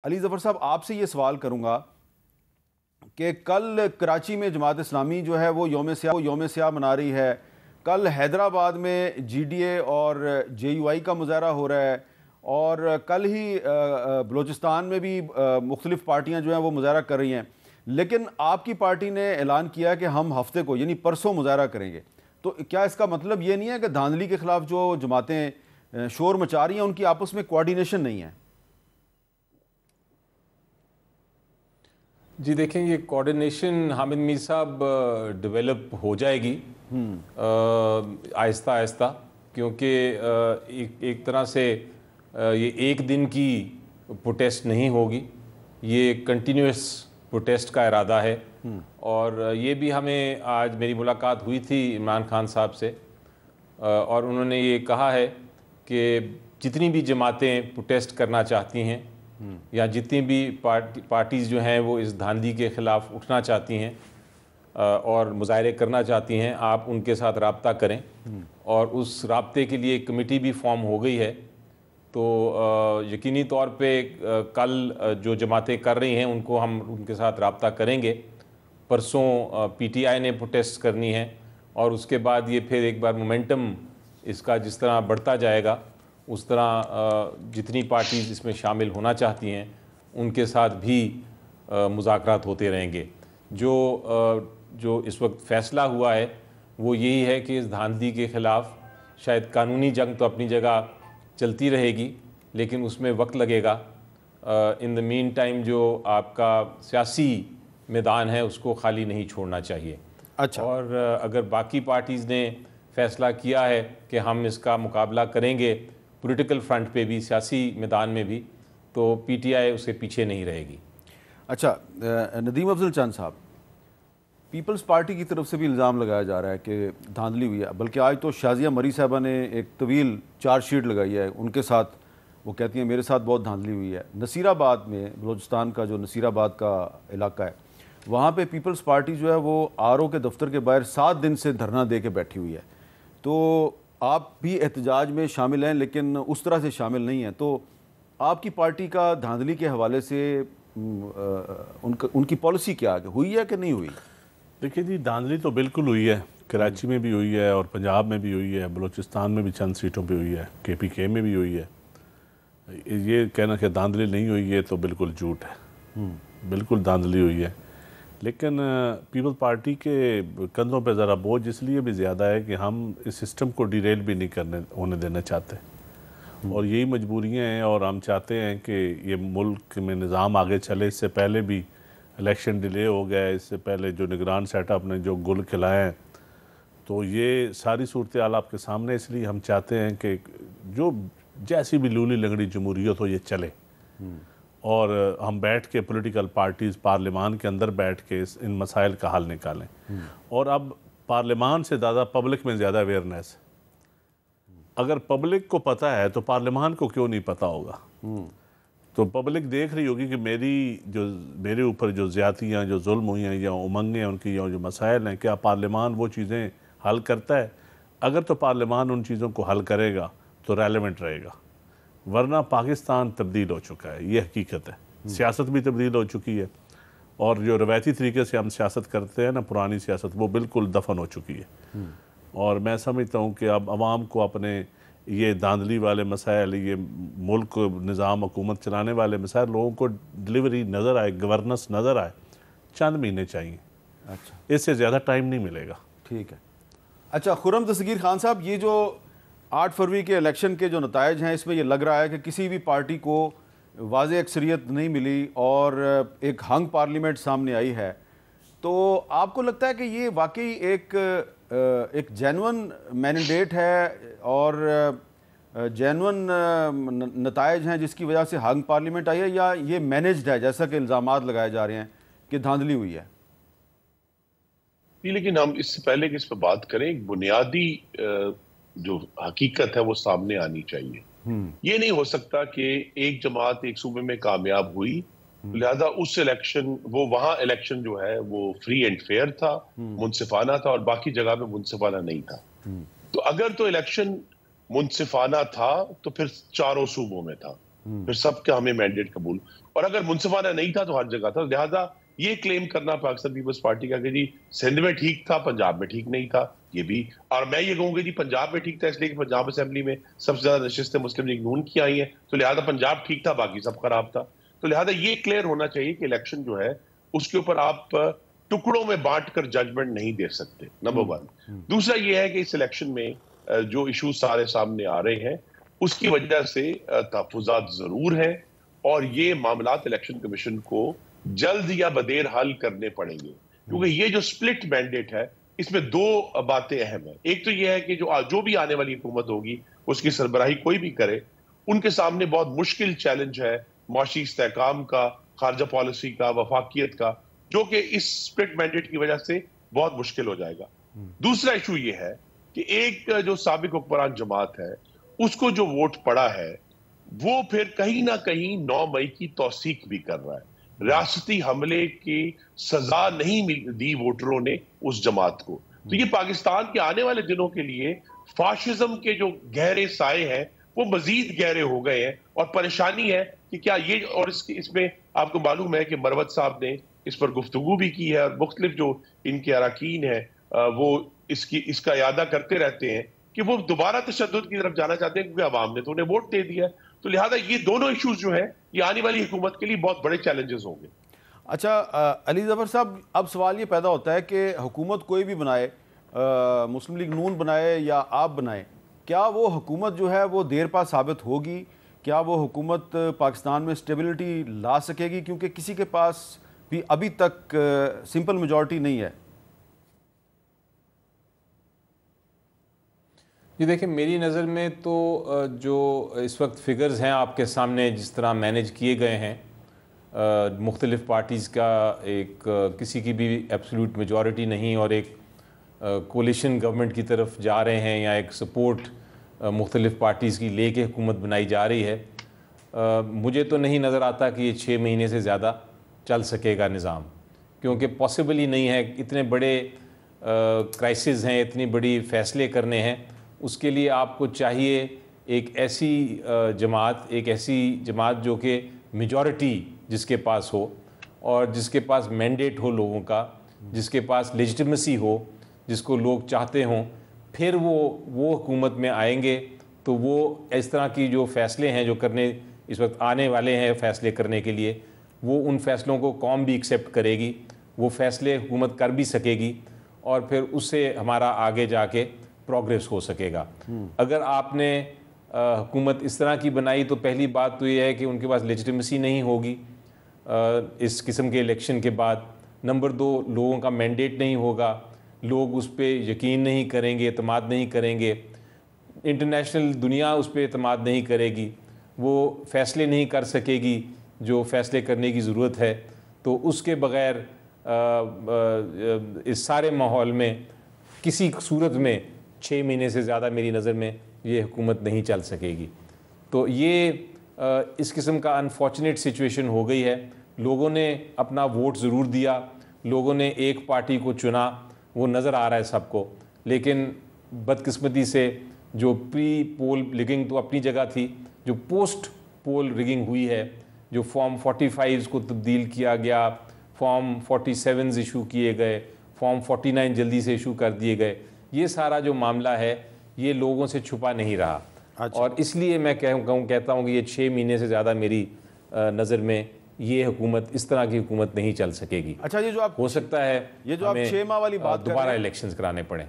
अली ज़फ़र साहब, आपसे ये सवाल करूँगा कि कल कराची में जमात इस्लामी जो है वो यौम सियाह मना रही है। कल हैदराबाद में जीडीए और जेयूआई का मुज़ाहरा हो रहा है और कल ही बलूचिस्तान में भी मुख्तलिफ़ पार्टियाँ जो हैं वो मुज़ाहरा कर रही हैं। लेकिन आपकी पार्टी ने ऐलान किया कि हम हफ्ते को यानी परसों मुज़ाहरा करेंगे। तो क्या इसका मतलब ये नहीं है कि धांधली के ख़िलाफ़ जो जमातें शोर मचा रही हैं उनकी आपस में कोऑर्डिनेशन नहीं है? जी देखें, ये कोऑर्डिनेशन हामिद मीर साहब डेवलप हो जाएगी आहिस्ता आहिस्ता, क्योंकि एक तरह से ये एक दिन की प्रोटेस्ट नहीं होगी, ये कंटिन्यूस प्रोटेस्ट का इरादा है। और ये भी हमें आज मेरी मुलाकात हुई थी इमरान खान साहब से और उन्होंने ये कहा है कि जितनी भी जमातें प्रोटेस्ट करना चाहती हैं या जितनी भी पार्टीज़ जो हैं वो इस धांधली के ख़िलाफ़ उठना चाहती हैं और मुज़ाहरे करना चाहती हैं, आप उनके साथ रब्ता करें। और उस रब्ते के लिए एक कमेटी भी फॉर्म हो गई है। तो यकीनी तौर पे कल जो जमातें कर रही हैं उनको हम उनके साथ रब्ता करेंगे। परसों पीटीआई ने प्रोटेस्ट करनी है और उसके बाद ये फिर एक बार मोमेंटम इसका जिस तरह बढ़ता जाएगा उस तरह जितनी पार्टीज़ इसमें शामिल होना चाहती हैं उनके साथ भी मुज़ाकरात होते रहेंगे। जो इस वक्त फ़ैसला हुआ है वो यही है कि इस धांधली के ख़िलाफ़ शायद कानूनी जंग तो अपनी जगह चलती रहेगी, लेकिन उसमें वक्त लगेगा। इन द मीन टाइम जो आपका सियासी मैदान है उसको खाली नहीं छोड़ना चाहिए। अच्छा। और अगर बाकी पार्टीज़ ने फ़ैसला किया है कि हम इसका मुकाबला करेंगे पॉलिटिकल फ्रंट पे भी, सियासी मैदान में भी, तो पीटीआई उसके पीछे नहीं रहेगी। अच्छा, नदीम अफजल चंद साहब, पीपल्स पार्टी की तरफ से भी इल्ज़ाम लगाया जा रहा है कि धांधली हुई है। बल्कि आज तो शाजिया मरी साहबा ने एक तवील चार्जशीट लगाई है उनके साथ। वो कहती हैं मेरे साथ बहुत धांधली हुई है। नसीराबाद में, बलूचिस्तान का जो नसीराबाद का इलाका है, वहाँ पे पीपल्स पार्टी जो है वो आरओ के दफ्तर के बाहर 7 दिन से धरना दे के बैठी हुई है। तो आप भी एहतजाज में शामिल हैं लेकिन उस तरह से शामिल नहीं हैं। तो आपकी पार्टी का धांधली के हवाले से उनकी पॉलिसी क्या है, हुई है कि नहीं हुई? देखिए जी, धांधली तो बिल्कुल हुई है। कराची में भी हुई है और पंजाब में भी हुई है, बलूचिस्तान में भी चंद सीटों पे हुई है, केपीके में भी हुई है। ये कहना कि धांधली नहीं हुई है तो बिल्कुल झूठ है। बिल्कुल धांधली हुई है, लेकिन पीपल पार्टी के कंधों पे ज़रा बोझ इसलिए भी ज़्यादा है कि हम इस सिस्टम को डिरेल भी नहीं होने देना चाहते और यही मजबूरियाँ हैं। और हम चाहते हैं कि ये मुल्क में निज़ाम आगे चले। इससे पहले भी इलेक्शन डिले हो गया है, इससे पहले जो निगरान सेटअप ने जो गुल खिलाए हैं, तो ये सारी सूरत हाल आपके सामने। इसलिए हम चाहते हैं कि जो जैसी भी लूली लंगड़ी जमहूरियत हो ये चले और हम बैठ के पॉलिटिकल पार्टीज़ पार्लियामान के अंदर बैठ के इन मसाइल का हल निकालें। और अब पार्लियामान से ज़्यादा पब्लिक में ज़्यादा अवेयरनेस। अगर पब्लिक को पता है तो पार्लियामान को क्यों नहीं पता होगा? तो पब्लिक देख रही होगी कि मेरे ऊपर जो ज़्यादतियाँ, जो जुल्म हुई हैं या उमंगें उनकी या जो मसाइल हैं, क्या पार्लियामान वो चीज़ें हल करता है? अगर तो पार्लियामान उन चीज़ों को हल करेगा तो रेलेवेंट रहेगा, वरना पाकिस्तान तब्दील हो चुका है, ये हकीकत है। सियासत भी तब्दील हो चुकी है और जो रवायती तरीके से हम सियासत करते हैं ना, पुरानी सियासत, वो बिल्कुल दफन हो चुकी है। और मैं समझता हूँ कि अब आवाम को अपने ये धांधली वाले मसाइल, ये मुल्क निज़ाम हुकूमत चलाने वाले मसाइल, लोगों को डिलीवरी नज़र आए, गवर्नेंस नज़र आए, चंद महीने चाहिए। अच्छा, इससे ज़्यादा टाइम नहीं मिलेगा। ठीक है। अच्छा, खुर्रम दस्तगीर खान साहब, ये जो 8 फरवरी के इलेक्शन के जो नताइज हैं, इसमें यह लग रहा है कि किसी भी पार्टी को वाज़ेह अक्सरियत नहीं मिली और एक हंग पार्लियामेंट सामने आई है। तो आपको लगता है कि ये वाकई एक जेन्युइन मैंडेट है और जेन्युइन नताइज हैं जिसकी वजह से हंग पार्लियामेंट आई है, या ये मैनेज्ड है जैसा कि इल्ज़ामात लगाए जा रहे हैं कि धांधली हुई है? लेकिन हम इससे पहले कि इस पर बात करें, एक बुनियादी जो हकीकत है वो सामने आनी चाहिए। ये नहीं हो सकता कि एक जमात एक सूबे में कामयाब हुई, लिहाजा उस इलेक्शन, वो वहां इलेक्शन जो है वो फ्री एंड फेयर था, मुनसिफाना था, और बाकी जगह पे मुनसिफाना नहीं था। तो अगर तो इलेक्शन मुनसिफाना था तो फिर चारों सूबों में था, फिर सबका हमें मैंडेट कबूल, और अगर मुनसिफाना नहीं था तो हर जगह था। लिहाजा ये क्लेम करना पाकिस्तान पीपल्स पार्टी का कि जी सिंध में ठीक था, पंजाब में ठीक नहीं था, ये भी, और मैं ये कहूंगा जी पंजाब में ठीक था इसलिए कि पंजाब असेंबली में सबसे ज्यादा नशिस्तें मुस्लिम लीग नून की आई हैं, तो लिहाजा पंजाब ठीक था, बाकी सब खराब था। तो लिहाजा ये क्लियर होना चाहिए कि इलेक्शन जो है उसके ऊपर आप टुकड़ों में बांट कर जजमेंट नहीं दे सकते, नंबर वन। दूसरा ये है कि इस इलेक्शन में जो इशू सारे सामने आ रहे हैं उसकी वजह से तहफुजात जरूर है, और ये मामलात इलेक्शन कमीशन को जल्द या बदेर हल करने पड़ेंगे, क्योंकि ये जो स्प्लिट मैंडेट है इसमें दो बातें अहम है। एक तो ये है कि जो भी आने वाली हुकूमत होगी उसकी सरबराही कोई भी करे, उनके सामने बहुत मुश्किल चैलेंज है माशी इस्तेहकाम का, खारजा पॉलिसी का, वफाकियत का, जो कि इस स्प्लिट मैंडेट की वजह से बहुत मुश्किल हो जाएगा। दूसरा इशू ये है कि एक जो साबिक हुक्मरान जमात है उसको जो वोट पड़ा है वो फिर कहीं ना कहीं 9 मई की तौसीक भी कर रहा है। रियासती हमले की सजा नहीं दी वोटरों ने उस जमात को, तो ये पाकिस्तान के आने वाले दिनों के लिए फाशिज्म के जो गहरे साए हैं वो मजीद गहरे हो गए हैं, और परेशानी है कि क्या ये, और इसमें आपको मालूम है कि मरवत साहब ने इस पर गुफ्तगू भी की है, और मुख्तलिफ जो इनके अरकान है वो इसका यादा करते रहते हैं कि वो दोबारा तशद्दुद की तरफ जाना चाहते हैं, क्योंकि अवाम ने तो उन्हें वोट दे दिया है। तो लिहाजा ये दोनों इश्यूज जो है ये आने वाली हुकूमत के लिए बहुत बड़े चैलेंजेस होंगे। अच्छा अली ज़फ़र साहब, अब सवाल ये पैदा होता है कि हुकूमत कोई भी बनाए, मुस्लिम लीग नून बनाए या आप बनाए, क्या वो हुकूमत जो है वो देर पा साबित होगी? क्या वो हुकूमत पाकिस्तान में स्टेबिलिटी ला सकेगी? क्योंकि किसी के पास भी अभी तक सिंपल मेजॉरिटी नहीं है। जी देखिए, मेरी नज़र में तो जो इस वक्त फिगर्स हैं आपके सामने, जिस तरह मैनेज किए गए हैं, मुख्तलिफ़ पार्टीज़ का एक किसी की भी एब्सोल्यूट मेजॉरिटी नहीं, और एक कोलिशन गवर्नमेंट की तरफ जा रहे हैं, या एक सपोर्ट मुख्तलिफ़ पार्टीज़ की लेके हुकूमत बनाई जा रही है। मुझे तो नहीं नज़र आता कि ये 6 महीने से ज़्यादा चल सकेगा निज़ाम, क्योंकि पॉसिबल ही नहीं है। इतने बड़े क्राइसिस हैं, इतनी बड़ी फ़ैसले करने हैं, उसके लिए आपको चाहिए एक ऐसी जमात जो कि मेजॉरिटी जिसके पास हो, और जिसके पास मैंडेट हो लोगों का, जिसके पास लेजिटिमेसी हो, जिसको लोग चाहते हों, फिर वो हुकूमत में आएंगे तो वो इस तरह की जो फ़ैसले हैं जो करने इस वक्त आने वाले हैं फ़ैसले करने के लिए, वो उन फ़ैसलों को कौम भी एक्सेप्ट करेगी, वो फ़ैसले हुकूमत कर भी सकेगी, और फिर उससे हमारा आगे जाके प्रोग्रेस हो सकेगा। अगर आपने हुकूमत इस तरह की बनाई तो पहली बात तो ये है कि उनके पास लेजिटिमेसी नहीं होगी इस किस्म के इलेक्शन के बाद। नंबर 2, लोगों का मैंडेट नहीं होगा, लोग उस पर यकीन नहीं करेंगे, एतमाद नहीं करेंगे, इंटरनेशनल दुनिया उस पर एतमाद नहीं करेगी, वो फ़ैसले नहीं कर सकेगी जो फ़ैसले करने की ज़रूरत है। तो उसके बग़ैर इस सारे माहौल में किसी सूरत में 6 महीने से ज़्यादा मेरी नज़र में ये हुकूमत नहीं चल सकेगी। तो ये इस किस्म का अनफॉर्चुनेट सिचुएशन हो गई है। लोगों ने अपना वोट ज़रूर दिया, लोगों ने एक पार्टी को चुना, वो नज़र आ रहा है सबको, लेकिन बदकिस्मती से जो प्री पोल रिगिंग तो अपनी जगह थी, जो पोस्ट पोल रिगिंग हुई है, जो फॉर्म 45 को तब्दील किया गया, फॉर्म 47 इशू किए गए, फॉर्म 49 जल्दी से इशू कर दिए गए, ये सारा जो मामला है ये लोगों से छुपा नहीं रहा। अच्छा। और इसलिए मैं कहता हूँ कि ये 6 महीने से ज़्यादा मेरी नज़र में ये हुकूमत, इस तरह की हुकूमत नहीं चल सकेगी। अच्छा, ये जो आप हो सकता है ये जो आप 6 माह वाली बात दोबारा इलेक्शंस कराने पड़े।